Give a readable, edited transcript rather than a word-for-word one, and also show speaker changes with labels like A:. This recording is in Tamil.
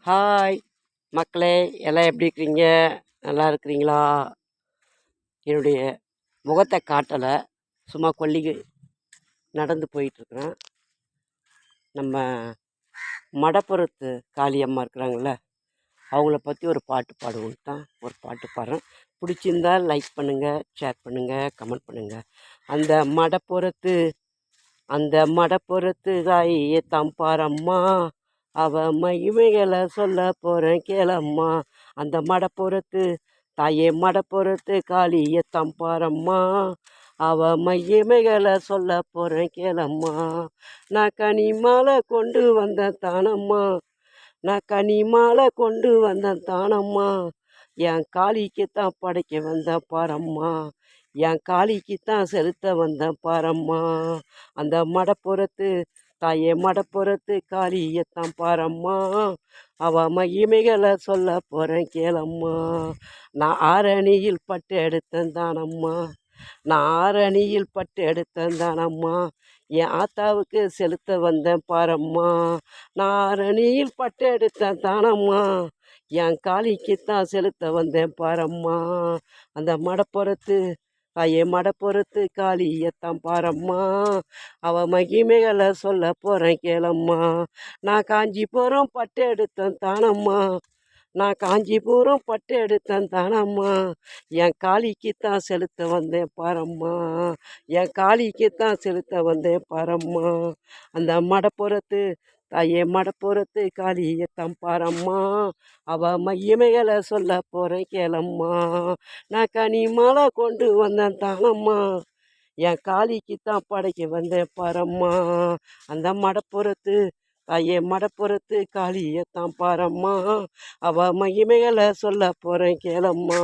A: ஹாய் மக்களே, எல்லாம் எப்படி இருக்கிறீங்க? நல்லா இருக்கிறீங்களா? என்னுடைய முகத்தை காட்டலை, சும்மா கொல்லிக்கு நடந்து போயிட்டுருக்குறேன். நம்ம மடப்புறத்து காளியம்மா இருக்கிறாங்கள, அவங்கள பற்றி ஒரு பாட்டு பாடுவோன்னு தான் ஒரு பாட்டு பாடுறேன். பிடிச்சிருந்தால் லைக் பண்ணுங்கள், ஷேர் பண்ணுங்கள், கமெண்ட் பண்ணுங்கள். அந்த மடப்புறத்து தாயை தம்பாரம்மா, அவ மகிமைகளை சொல்ல போகிறேன் கேளம்மா. அந்த மடப்புறத்து தாயே மடப்புறத்து காளியை தம்பாரம்மா, அவ மகிமைகளை சொல்ல போகிறேன் கேளம்மா. நான் கனி மாலை கொண்டு வந்தேன் தானம்மா, நான் கனி மாலை கொண்டு வந்தேன் தானம்மா. என் காளிக்குத்தான் படைக்க வந்தேன் பாரம்மா, என் காளிக்குத்தான் செலுத்த வந்தேன் பாரம்மா. அந்த மடப்புறத்து தாயே மடப்புறத்து காளியத்தான் பாரம்மா, அவ மகிமைகளை சொல்ல போகிறேன் கேளம்மா. நான் ஆரணியில் பட்டு எடுத்தேன் தானம்மா, நான் ஆரணியில் பட்டு எடுத்தேன் தானம்மா. என் ஆத்தாவுக்கு செலுத்த வந்தேன் பாரம்மா, நான் ஆரணியில் பட்டு எடுத்தேன் தானம்மா. என் காளிக்குத்தான் செலுத்த வந்தேன் பாரம்மா. அந்த மடப்புறத்து தாயே மடப்புறத்து காளியத்தான் பாரம்மா, அவ மகிமைகளை சொல்ல போகிறேன் கேளம்மா. நான் காஞ்சிபுரம் பட்டு எடுத்தேன் தானம்மா, நான் காஞ்சிபுரம் பட்டு எடுத்தேன் தானம்மா. என் காளிக்குத்தான் செலுத்த வந்தேன் பாரம்மா, என் காளிக்குத்தான் செலுத்த வந்தேன் பாரம்மா. அந்த மடப்புறத்து தாயே மடப்புறத்து காளியத்தான் பாரம்மா, அவ மகிமைகளை சொல்ல போகிறேன் கேளம்மா. நான் கனி மாலை கொண்டு வந்தேன் தானம்மா, என் காளிக்குத்தான் படைக்க வந்தேன் பாரம்மா. அந்த மடப்புறத்து தாயே மடப்புறத்து காளியத்தான் பாரம்மா, அவ மகிமைகளை சொல்ல போகிறேன் கேளம்மா.